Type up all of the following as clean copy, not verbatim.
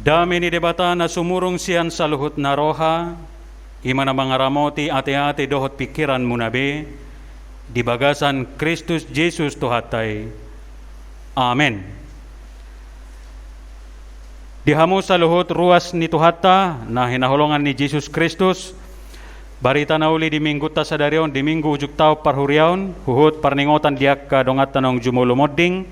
Dami ni debata na sumurong siyan sa luhut na roha, ima na mga ramoti ate-ate dohot pikiran mo nabe, di bagasan Kristus Jesus tuhatay. Amen. Dihamo sa luhut ruas ni tuhata na hinahulungan ni Jesus Kristus, barita na uli di minggu ta sa darion, di minggu ujuk tao parhuriaon, huhut parningotan diak ka dongat tanong jumulumodding,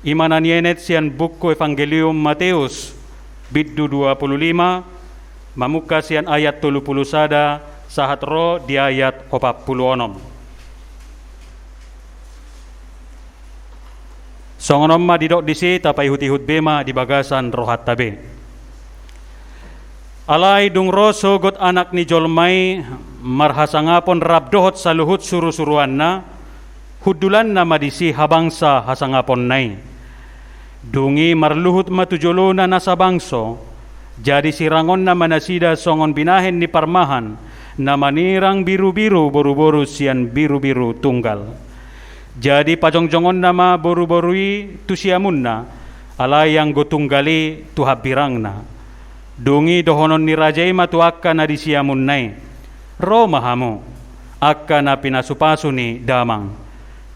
ima na nienet siyan buku Evangelium Mateus, biddu 25, mamuka siyan ayat 30 sada, sahat ro di ayat 46. Songonom ma didok disi tapay hutihut bema di bagasan rohat tabe. Alay dung ro sogot anak ni Jolmai marhasangapon rabdohot sa luhut suru-suruan na, hudulan na madisi habangsa hasangapon nai. Dungi marluhut matujolo na nasa bangso, jadi sirangon na manasida songon binahen ni parmahan, na manirang biru-biru boru-boru sian biru-biru tunggal. Jadi pajongjongon nama boru-borui tusiamun na, alayang gotunggali tuhabirang na. Dungi dohonon ni rajai matu akka na disiamun nai, ro mahamu, akka na pinasupasu ni damang.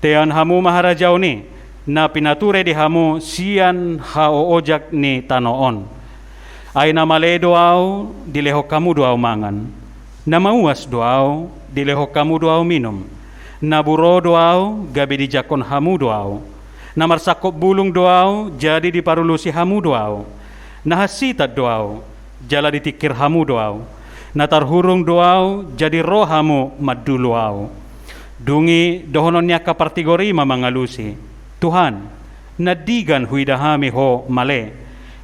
Tean hamu maharajau ni, na pinature di hamu sian hao ojak ni tanoon. Ay na male doaw, dilehok kamu doaw mangan. Na mauas doaw, dilehok kamu doaw minum. Na buro doaw, gabi di jakon hamu doaw. Na marsakop bulung doaw, jadi diparulusi hamu doaw. Na hasitat doaw, jala ditikir hamu doaw. Na tarhurung doaw, jadi roh hamu maduluaw. Dungi dohononnya kapartigori mamangalusi. Tuhan, nadigan huidahami ho male,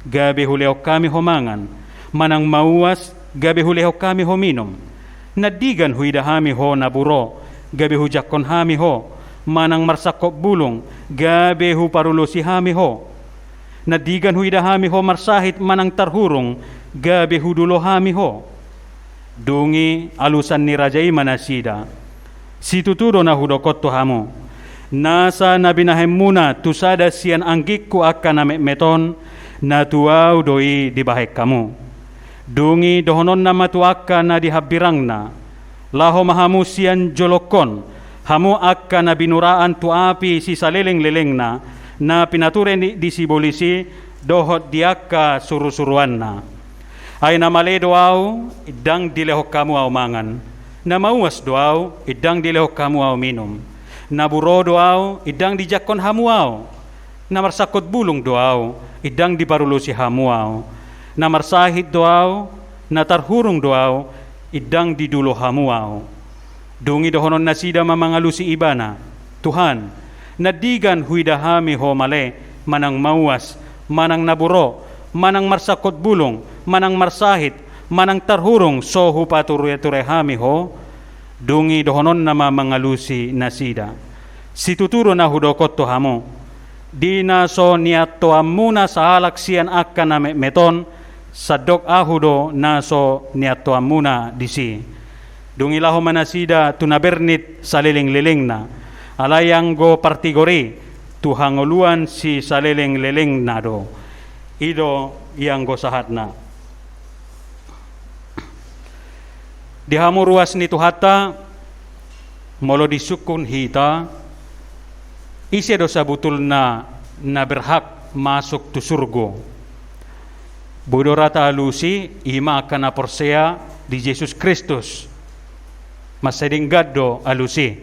gabi huleo kami ho mangan, manang mauas, gabi huleo kami ho minum. Nadigan huidahami ho naburo, gabi hujakon hami ho, manang marsakop bulung, gabi hu parulusi hami ho. Nadigan huidahami ho marsahit manang tarhurung, gabi hudulo hami ho. Dungi alusan ni rajai manasida, situturo na hudokot to hamo. Nasa nabinahem muna tusada sian anggikku akan na meton na tuaw doi dibahek kamu. Dungi dohonon na matuaka na dihabirang na. Laho mahamu sian jolokon, hamu akan na binuraan tuapi si saleleng-leleng na pinature di sibolisi dohot diaka suru-suruan na. Ay na male doaw, idang dilehok kamu aw mangan. Na mauas doaw, idang dilehok kamu aw minum. Na buro doaw, idang dijakon hamuaw. Na marsakot bulung doaw, idang diparulusi hamuaw. Na marsahit doaw, na tarhurung doaw, idang didulo hamuaw. Dungi dohonon nasida mamangalusi ibana, Tuhan, nadigan huidahami ho male, manang mauas, manang naburo, manang marsakot bulung, manang marsahit, manang tarhurung, sohu pature-turehami ho, dungi dohonon na mamangalusi nasida. Situturo na hudokot to hamo. Di na so niat to amuna sa halak siyan akka na meton, sa dok ahudo na so niat to amuna disi. Dungi laho manasida tunabernit sa liling-liling na. Alayang go partigori, tuhangoluan si sa liling-liling na do. Ido yang go sahat na. Di hamo ruas ni tuhata, molo disukun hita, isi dosa butul na berhak masuk tu surgo. Budorata alusi ima akan aporsea di Yesus Kristus. Masedinggad do alusi.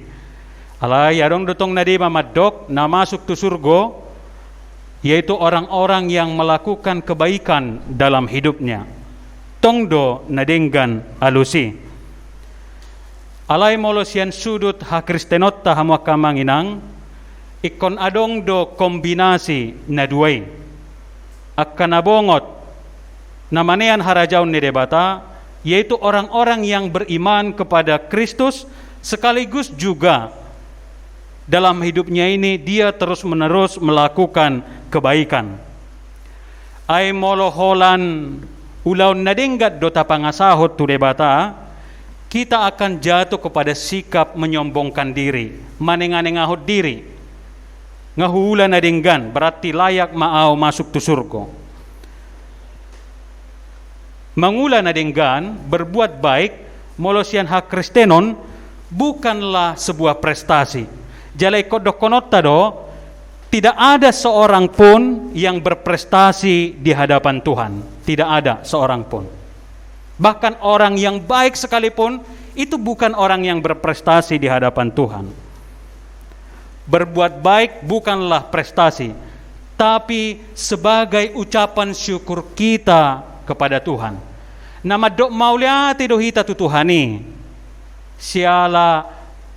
Alay adong dotong nadi mamadok na masuk tu surgo, yaitu orang-orang yang melakukan kebaikan dalam hidupnya. Tongdo nadenggan alusi. Alay molosian sudut ha Kristenot ta hamwa kamanginang, ikon adong do kombinasi na duay. Akan nabongot na manean harajaw ni debata, yaitu orang-orang yang beriman kepada Kristus sekaligus juga dalam hidupnya ini dia terus-menerus melakukan kebaikan. Ay moloholan ulaw nadenggat do tapangasahot tu debata, kita akan jatuh kepada sikap menyombongkan diri, manenganengahot diri. Ngahuula na dinggan, berarti layak maaw masuk tu surga. Mangula na denggan, berbuat baik, molosian hak Kristenon, bukanlah sebuah prestasi. Jalai kodok do, tidak ada seorang pun yang berprestasi di hadapan Tuhan. Tidak ada seorang pun. Bahkan orang yang baik sekalipun, itu bukan orang yang berprestasi di hadapan Tuhan. Berbuat baik bukanlah prestasi, tapi sebagai ucapan syukur kita kepada Tuhan. Nama dok mauliati do hita tu Tuhani. Siala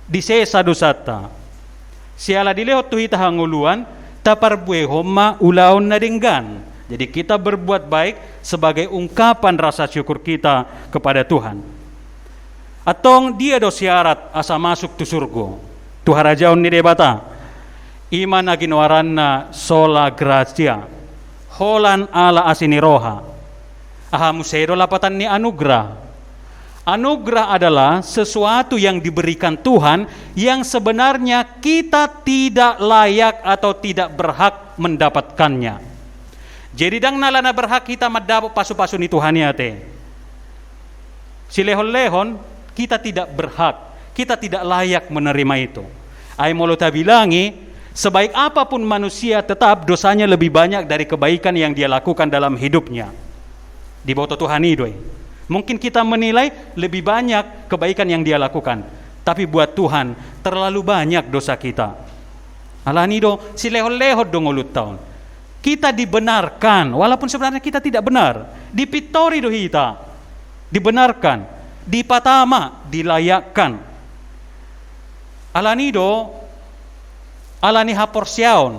disesa dosata. Siala dilehot tu hita hanguluan, taparbue homa ulaon na denggan. Jadi kita berbuat baik sebagai ungkapan rasa syukur kita kepada Tuhan. Atong dia do syarat asa masuk tu surga. Tu harajaon ni debata. Iman aginawaran na sola gracia. Holan ala asiniroha. Ahamusedo lapatan ni anugerah. Anugerah adalah sesuatu yang diberikan Tuhan yang sebenarnya kita tidak layak atau tidak berhak mendapatkannya. Jadi dang nalana berhak kita mendapat pasu-pasu ni Tuhan ya te. Si lehon-lehon kita tidak berhak, kita tidak layak menerima itu. Ai molota bilangi, sebaik apapun manusia tetap dosanya lebih banyak dari kebaikan yang dia lakukan dalam hidupnya. Di bawah Tuhan itu. Mungkin kita menilai lebih banyak kebaikan yang dia lakukan, tapi buat Tuhan terlalu banyak dosa kita. Alanido si lehot-lehot dong ulut tahun. Kita dibenarkan, walaupun sebenarnya kita tidak benar. Dipitori do hita, dibenarkan, dipatama, dilayakkan. Alanido, alani haporsiaon,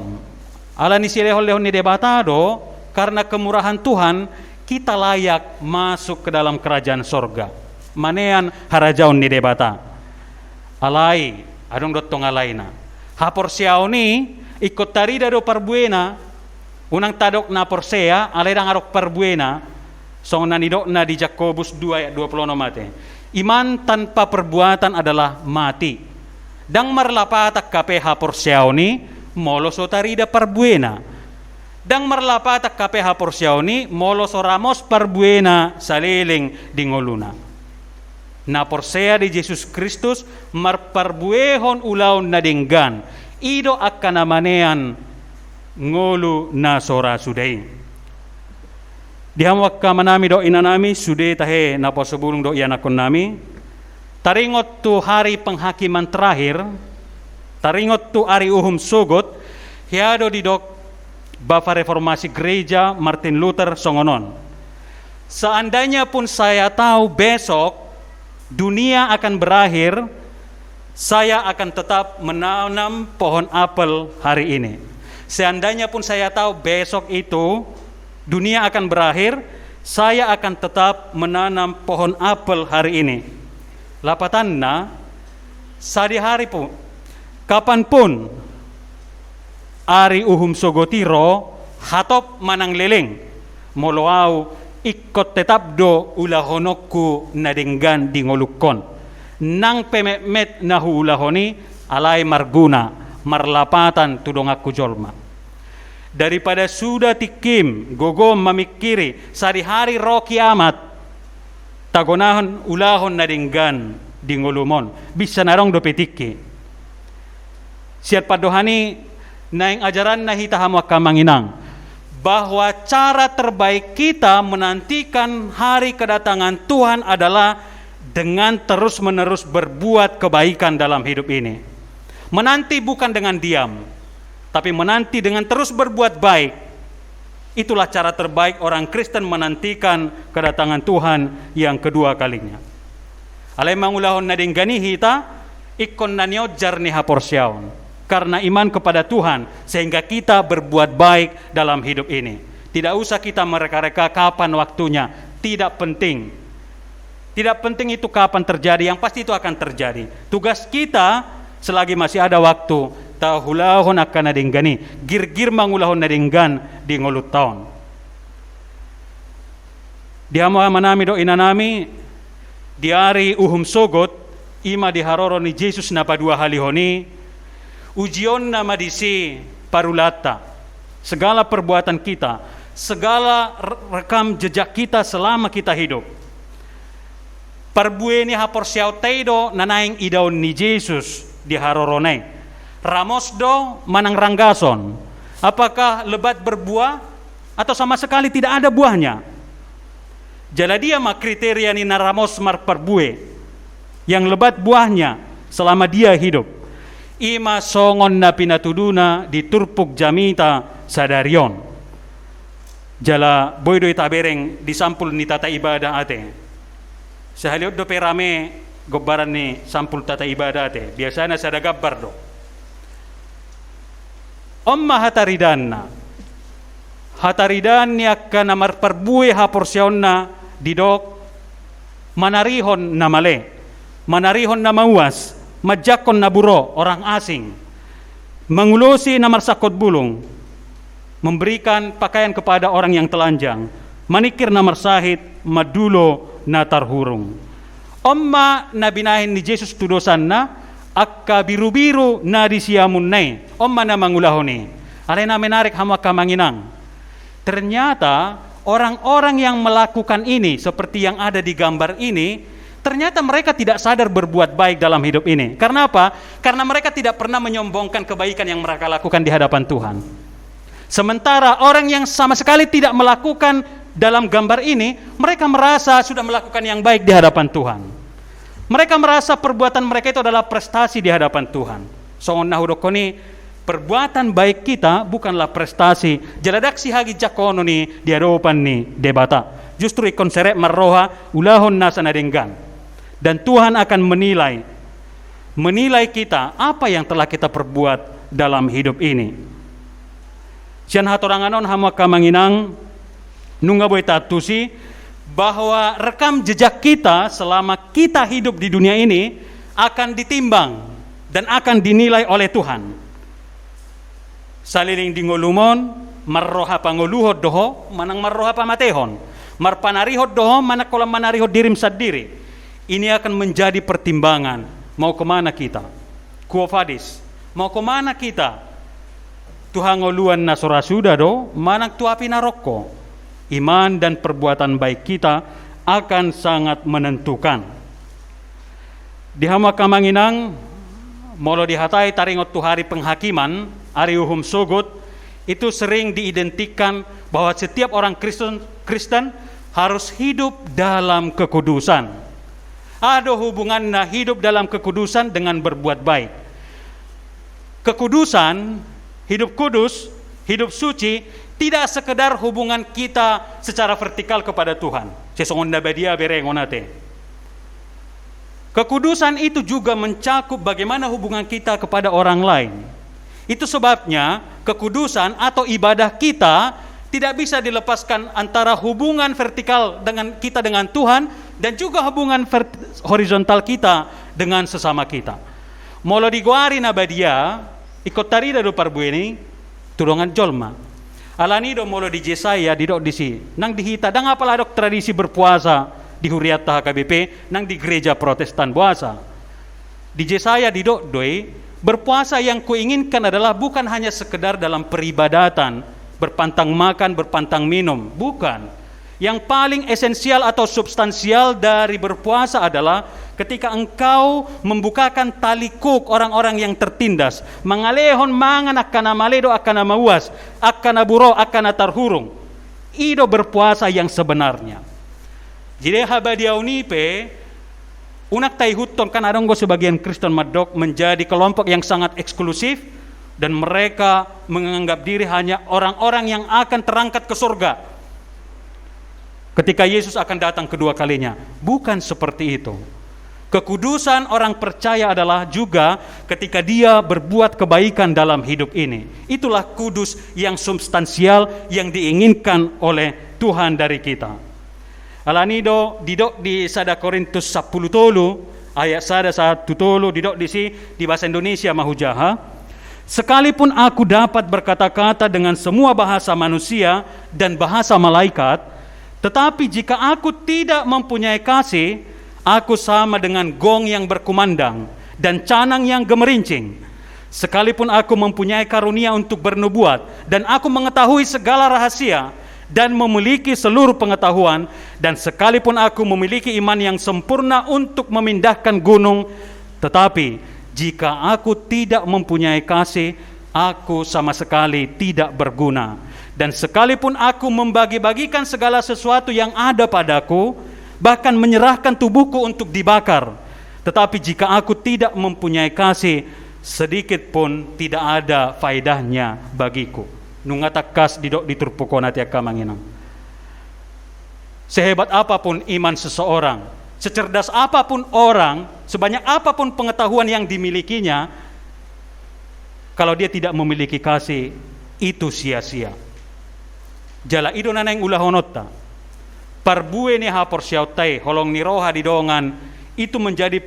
alani si lehot-lehot ni debatado, karena kemurahan Tuhan, kita layak masuk ke dalam kerajaan sorga. Manean harajaon ni debata. Alai, adong dotong alaina. Haporsiao ni ikut tarida do parbuena. Unang tadok na porsea, alai dang arok parbuena. Song nanidok na di Jakobus 2 ayat 26 mate. Iman tanpa perbuatan adalah mati. Dang marlapatak kape haporsiao ni moloso tarida parbuena. Dang marlapatak kape haporsiao ni molos oramos parbuena saliling dingoluna. Na porsea di Jesus Kristus marparbuehon ulaon na dinggan. Ido akkanamanean ngolu na sora sudai. Dihamwak ka manami do inanami sudai tahe na posubulong do ianakon nami. Taringot tu hari penghakiman terakhir. Taringot tu ari uhum sugot. Hiado di dok Bapa Reformasi Gereja Martin Luther songonon. Seandainya pun saya tahu besok dunia akan berakhir, saya akan tetap menanam pohon apel hari ini. Seandainya pun saya tahu besok itu dunia akan berakhir, saya akan tetap menanam pohon apel hari ini. Lapatanna, sadi hari pun, kapanpun ari uhum sogotiro hatop manang leleng moloau ikot tetap do ulahonokku nadenggan di ngolukon nang pememet nahu ulahoni alai marguna marlapatan tudong aku jolma daripada sudah tikim gogom mamikiri sari hari ro kiamat tagonahan ulahon nadenggan di ngolumon bisa narong do petiki siat padohani naing ajaran na hitaham wakamanginang bahwa cara terbaik kita menantikan hari kedatangan Tuhan adalah dengan terus-menerus berbuat kebaikan dalam hidup ini. Menanti bukan dengan diam, tapi menanti dengan terus berbuat baik. Itulah cara terbaik orang Kristen menantikan kedatangan Tuhan yang kedua kalinya. Alai mangulahon nadinggani hita ikon nanyo jarni haporsyaon. Karena iman kepada Tuhan sehingga kita berbuat baik dalam hidup ini. Tidak usah kita mereka-reka kapan waktunya, tidak penting. Tidak penting itu kapan terjadi, yang pasti itu akan terjadi. Tugas kita selagi masih ada waktu, tahulahon akan nadinggani, gir-gir mangulahon nadinggan di ngulut tahun. Diamo manami do inanami diari uhum sogot ima diharoro ni Jesus na padua halihoni ujion na madisi parulata segala perbuatan kita segala rekam jejak kita selama kita hidup. Perbueni hapor siau teido nanaing idaun ni Jesus di haroronai. Ramos do manang ranggason. Apakah lebat berbuah atau sama sekali tidak ada buahnya? Jala dia mah kriteria ni naramos mar perbue yang lebat buahnya selama dia hidup. Ima songon na pinatuduna di turpuk jamita sadarion. Jala boydo itabereng disampul ni tata ibadah ate. Sehaliot do perame gobaran ni sampul tata ibadah ate. Biasanya sada gabbar do. Omma hataridan ni akka namar perbue haporsionna didok manarihon na male, manarihon na mawas, majakon na buro orang asing, mengulusi namar sakot bulung, memberikan pakaian kepada orang yang telanjang, manikir namar sahid, madulo na tarhurung. Omma na binahin ni Jesus tudosan na akka biru-biru na disiamun nai, omma na mangulahoni. Alay na menarik hama kamanginang. Ternyata orang-orang yang melakukan ini seperti yang ada di gambar ini, ternyata mereka tidak sadar berbuat baik dalam hidup ini. Karena apa? Karena mereka tidak pernah menyombongkan kebaikan yang mereka lakukan di hadapan Tuhan. Sementara orang yang sama sekali tidak melakukan dalam gambar ini, mereka merasa sudah melakukan yang baik di hadapan Tuhan. Mereka merasa perbuatan mereka itu adalah prestasi di hadapan Tuhan. Songon nahudokoni, perbuatan baik kita bukanlah prestasi. Jaladak si hagi jakono ni di hadapan ni debata. Justru ikon serek marroha ulahon nasa nadenggan. Dan Tuhan akan menilai kita apa yang telah kita perbuat dalam hidup ini. Sian hatoranganon hama kamanginang nunga boy tatusi bahwa rekam jejak kita selama kita hidup di dunia ini akan ditimbang dan akan dinilai oleh Tuhan. Saliling dingolumon marroha pangoluhod doho manang marroha pamatehon, marpanarihod doho manak kolam manarihod dirim sadiri. Ini akan menjadi pertimbangan mau kemana kita, kuofadis mau kemana kita. Tuhan ngoluan nasora sudah do manak tuapi naroko. Iman dan perbuatan baik kita akan sangat menentukan. Di hama kamanginang molo dihatai taringot tu hari penghakiman ari uhum sogot, itu sering diidentikan bahwa setiap orang Kristen harus hidup dalam kekudusan. Ada hubungannya hidup dalam kekudusan dengan berbuat baik. Kekudusan, hidup kudus, hidup suci tidak sekedar hubungan kita secara vertikal kepada Tuhan. Sesongon nabadia berengonate. Kekudusan itu juga mencakup bagaimana hubungan kita kepada orang lain. Itu sebabnya kekudusan atau ibadah kita tidak bisa dilepaskan antara hubungan vertikal dengan kita dengan Tuhan dan juga hubungan horizontal kita dengan sesama kita. Molo diguari nabadia ikut tarida do parbueni tulungan jolma. Alani do molo di Jesaya didok disi nang dihita dang apalah dok tradisi berpuasa di Huriat HKBP nang di gereja Protestan puasa. Di Jesaya didok doi berpuasa yang kuinginkan adalah bukan hanya sekedar dalam peribadatan, berpantang makan, berpantang minum, bukan. Yang paling esensial atau substansial dari berpuasa adalah ketika engkau membukakan tali kuk orang-orang yang tertindas, mangalehon mangan akana maledo akana mawas, akana buro akana tarhurung. Ido berpuasa yang sebenarnya. Jadi habadiaunipe unak taihuton kan adonggo sebagian Kristen madok menjadi kelompok yang sangat eksklusif dan mereka menganggap diri hanya orang-orang yang akan terangkat ke surga ketika Yesus akan datang kedua kalinya. Bukan seperti itu. Kekudusan orang percaya adalah juga ketika dia berbuat kebaikan dalam hidup ini. Itulah kudus yang substansial yang diinginkan oleh Tuhan dari kita. Alanido didok di sada Korintus 10 tolu ayat sada 1 tolu didok di bahasa Indonesia mahujaha. Sekalipun aku dapat berkata-kata dengan semua bahasa manusia dan bahasa malaikat, tetapi jika aku tidak mempunyai kasih, aku sama dengan gong yang berkumandang dan canang yang gemerincing. Sekalipun aku mempunyai karunia untuk bernubuat dan aku mengetahui segala rahasia dan memiliki seluruh pengetahuan, dan sekalipun aku memiliki iman yang sempurna untuk memindahkan gunung, tetapi jika aku tidak mempunyai kasih, aku sama sekali tidak berguna. Dan sekalipun aku membagi-bagikan segala sesuatu yang ada padaku, bahkan menyerahkan tubuhku untuk dibakar, tetapi jika aku tidak mempunyai kasih, sedikit pun tidak ada faedahnya bagiku. Nungatakas didok diturpukon ati akamanginang. Sehebat apapun iman seseorang, secerdas apapun orang, sebanyak apapun pengetahuan yang dimilikinya, kalau dia tidak memiliki kasih, itu sia-sia. Jala idonana yang ulah honotta, parbue ni hapor syautai, holong niroha didongan, itu menjadi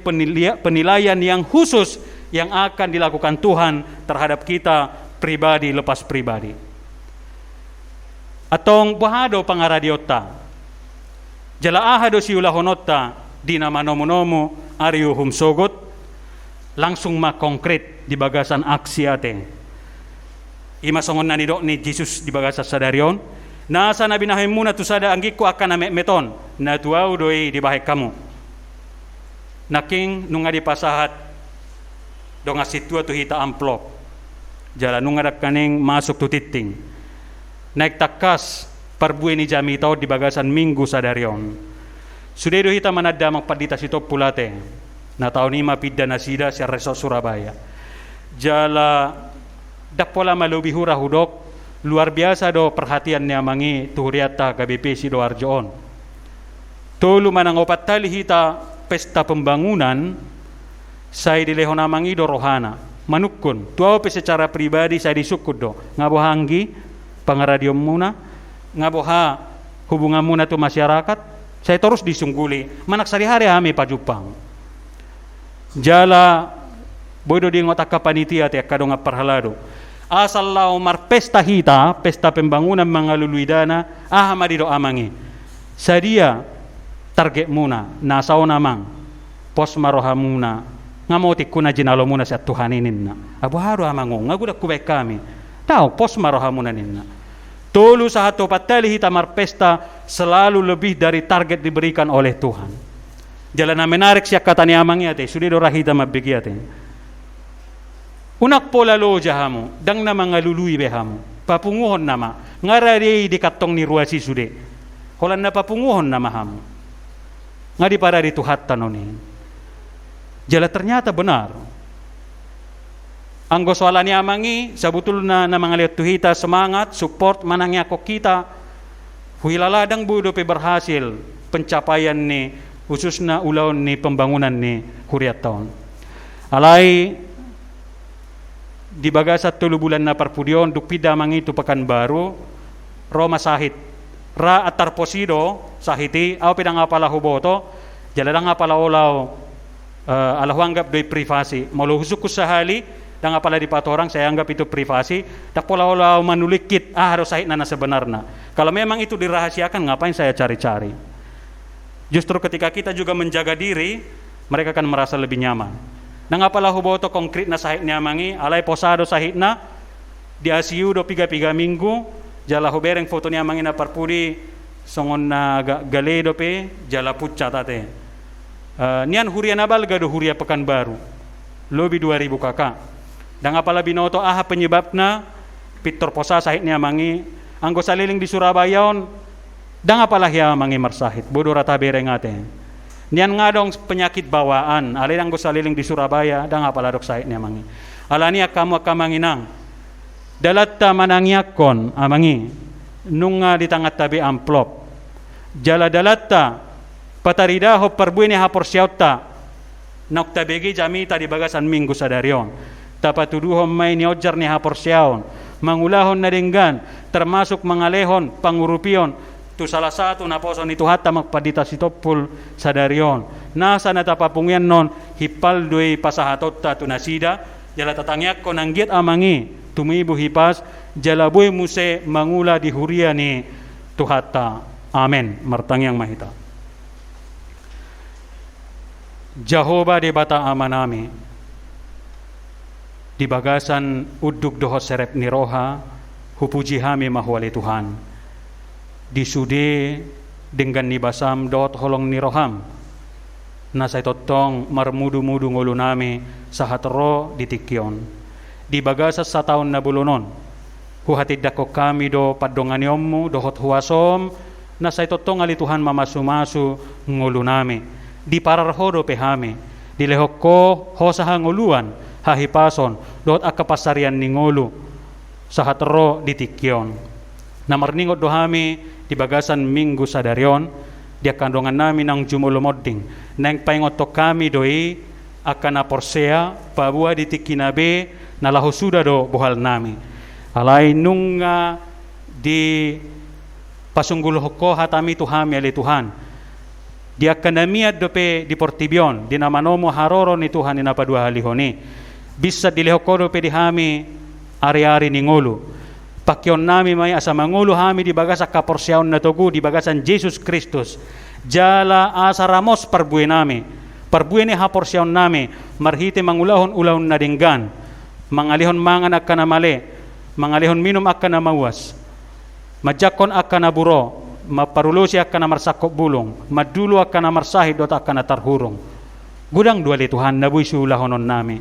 penilaian yang khusus yang akan dilakukan Tuhan terhadap kita pribadi lepas pribadi. Atong bahado pangaradiota, jala ahado siulah honotta di nama nomo-nomo ariuhum sogot, langsung konkret di bagasan aksi ate. Ima songon nani dok ni Jesus di bagasan sadarion, nasa nabi nahimuna tu sada anggiku akan ame meton, na tuau doi di bahek kamu. Naking nunga di pasahat, dong ngasih tua tu hita amplop, jala nunga dak kaning masuk tu titing. Naik takas parbue ni jami tau di bagasan minggu sadarion. Sudah hita manada magpadita sito pulate. Na tahun ima pidda nasida si resort Surabaya. Jala dapola malubi hura hudok, luar biasa do perhatian niya mangi tuhuriata KBP Sidoarjoon. Tolu manang opat tali hita pesta pembangunan, saya dilehon namangi do rohana. Manukun, tuaw pe secara pribadi saya disukut do. Ngabohanggi pangaradiom muna, ngaboha hubungan muna tu masyarakat, saya terus disungguli. Manak sari-hari kami pajupang. Jala bodo di ngotak panitia te kadong parhalado. Asal lau mar pesta hita, pesta pembangunan mga luluidana, madido amangi. Sadia target muna, nasaw namang pos maroha muna. Ngamotik kuna jinalo muna sa Tuhaninin na. Abu haru amango, ngagudak kubay kami. Tahu pos maroha muna ninna. Tolu sahato patali hita marpesta selalu lebih dari target diberikan oleh Tuhan. Jalan menarik siya katani amangi ate, sudah dorahita mabigi ate. Unak pola lo jahamu, dang nama ngalului behamu. Papunguhon nama, ngarari di katong ni ruasi sude. Holan na papunguhon nama hamu. Ngadi para di tuhat tanoni. Jala ternyata benar. Anggo soalan ni amangi, sabutul na mangaliat tuhita semangat, support manangnya kok kita. Huilaladang budo pe berhasil pencapaian ni khususnya ulaun ni pembangunan ni Huriat tahun. Alai di bagasat 3 bulan na parpudion duk pida mangi tu Pekanbaru, Roma sahit. Ra atar posido sahiti, aw pidang apala huboto, jaladang apala olaw alahuanggap doy privasi. Molo husuk sahali, dan apalagi di patorang saya anggap itu privasi, tak pola-pola manulikit harus sahid nana sebenarnya. Kalau memang itu dirahasiakan, ngapain saya cari-cari? Justru ketika kita juga menjaga diri, mereka akan merasa lebih nyaman. Nang apalah huboto konkret na sahid nyamangi, alai posado sahid na di ICU do 3 minggu, jala hubereng foto nyamangi na parpudi songon na galedo pe jala pucat tate. Nian huria nabal gado huria Pekanbaru, lebih 2000 kakak. Dan apala binoto penyebabna Pitor posa sahid niya mangi anggo saliling di Surabayaon dan apalah ya mangi marsahid bodo rata bereng ate nian ngadong penyakit bawaan alin anggo saliling di Surabaya dan apalah dok sahid niya mangi alania kamu akamanginang dalatta manangyakon amangi nunga di tangat tabi amplop jala dalatta pataridaho perbuini hapor syauta nokta begi jamita di bagasan minggu sadarion tapatuduhom may niojar ni hapor syaon mangulahon na denggan termasuk mangalehon pangurupion tu salah satu naposon itu hatta magpadita sitopul sadarion nasa natapapungyan non hipal dui pasahatotta tu nasida jala tatangyak ko nanggit amangi tumibu hipas jala buy muse mangula di huria ni tu hatta amen martangyang mahita Jehovah di bata amanami di bagasan uduk dohot serep niroha hupuji hami mahwali Tuhan disude dengan ni basam dot holong ni roham na say totong marmudu-mudu ngulu nami sahatro ditikyon di bagasa sa taon na bulunon huhatid dako kami do padonganiommu dohot huasom na say totong alituhan mamasumasu ngulu nami di pararhodo pehame di lehok ko hosaha nguluan hahipason dot akapasarian ni ngulu sahatro ditikyon na marningot dohami di bagasan minggu sadarion dia kandungan nami nang jumulumoding nang paingot to kami doi akan aporsea pabua di tikinabe na lahu sudah do bohal nami alai nunga di pasunggul hoko hatami tuhami ali Tuhan dia kanamiat dope di portibion di namanomo haroro ni Tuhan ni napadua halihoni bisa dilehoko dope di hami ari-ari ni ngulu pakyon nami may asa mangulu hami di bagasa kaporsyaon na tugu di bagasan Jesus Kristus jala asa ramos parbuay nami parbuay ni haporsyaon nami marhite mangulahon ulahon na dinggan mangalihon mangan akka na mali mangalihon minum akka na mawas majakon akka na buro maparulusi akka na marsakop bulong madulo akka na marsahid dot akka na tarhurong gudang dua li Tuhan nabuy sulahonon nami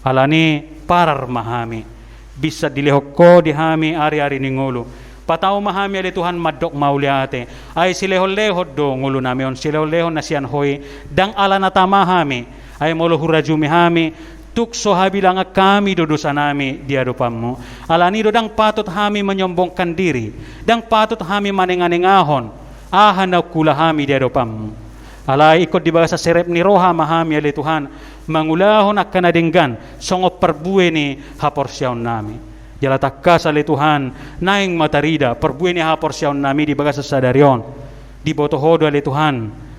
alani parar mahami bisa dilehok ko di hami ari-ari ni ngulu pataw mahami ali Tuhan madok mauliate ay silehol-lehod do ngulu namion silehol-lehod na siyan hoy dang ala na tamahami ay molo hurajumi hami tukso habilang kami do dosa nami di hadapan mo alani do dang patut hami menyombongkan diri dang patut hami manenganengahon ahanaw kula hami di hadapan mo alay ikot di bagasa serep ni roha mahami ali Tuhan mangulahon akan nadinggan songop perbuwe ni haporsyaon nami jala takkas ali Tuhan naing matarida perbuwe ni haporsyaon nami di bagasa sadarion di botohodo ali Tuhan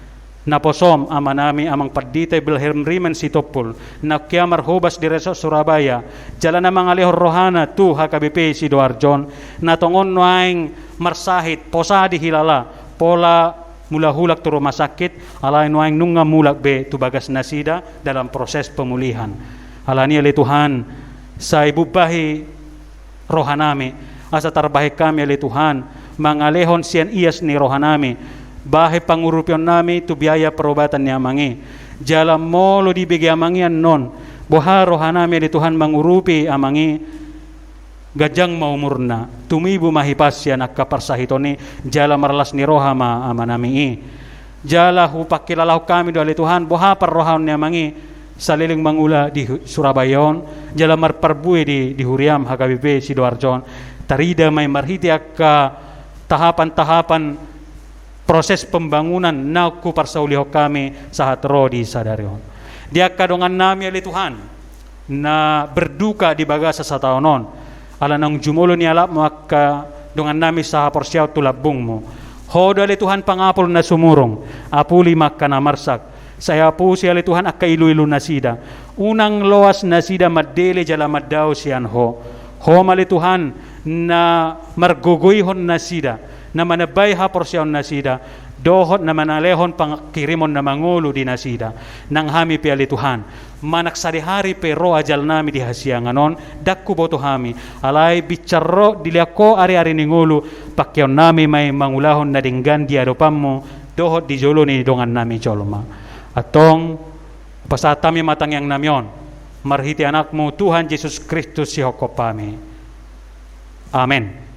naposom ama nami amang paditay bilhermrimen sitopul na kiamar hobas di reso Surabaya jala na mga lehor rohana tu HKBP si Doarjon natongon naing marsahit posadi hilala pola mula hulak tu rumah sakit alain waing nunga mulak be tubagas nasida dalam proses pemulihan alani ali Tuhan sa ibubahi rohanami asa tarbahi kami ali Tuhan mangalehon sian ias ni rohanami bahe pangurupyon nami tu biaya perobatan ni amangi jala molo dibigi amangian non boha rohanami ali Tuhan mangurupi amangi gajang maumurna tumibu mahipasya nakaparsahitoni jala marlas ni rohama amanami jala hupakilalahu kami do ali Tuhan boha parrohaon ni amangi saliling mangula di Surabayon jala marparbui di Huriam HKBP Sidoarjon tarida may marhiti akka tahapan-tahapan proses pembangunan naku parsauliho kami sa hatro di sadarion dia kadongan nami ali Tuhan na berduka di bagasa sa taonon ala nang jumulo ni alap maka dengan nami sa porsyaw tulabung mo hodo ali Tuhan pangapol na sumurong apuli maka na marsak saya po si ali Tuhan akka ilu-ilu na sida unang loas na sida madele jala maddaw siyan ho mali Tuhan na marguguyhon na sida na manabay ha porsyaw na sida dohot na manalehon pangkirimon na mangulo di nasida nang hami pi ali Tuhan manak sari-hari pe ro ajal nami di hasianganon dakku boto hami alay bicarro diliako ari-ari ni ngulu pakyaw nami may mangulahon na dinggan di hadapan mo dohot di jolo ni dongan nami jolma atong pasatami matang yang namyon marhiti anakmu Tuhan Yesus Kristus si hokopami amen.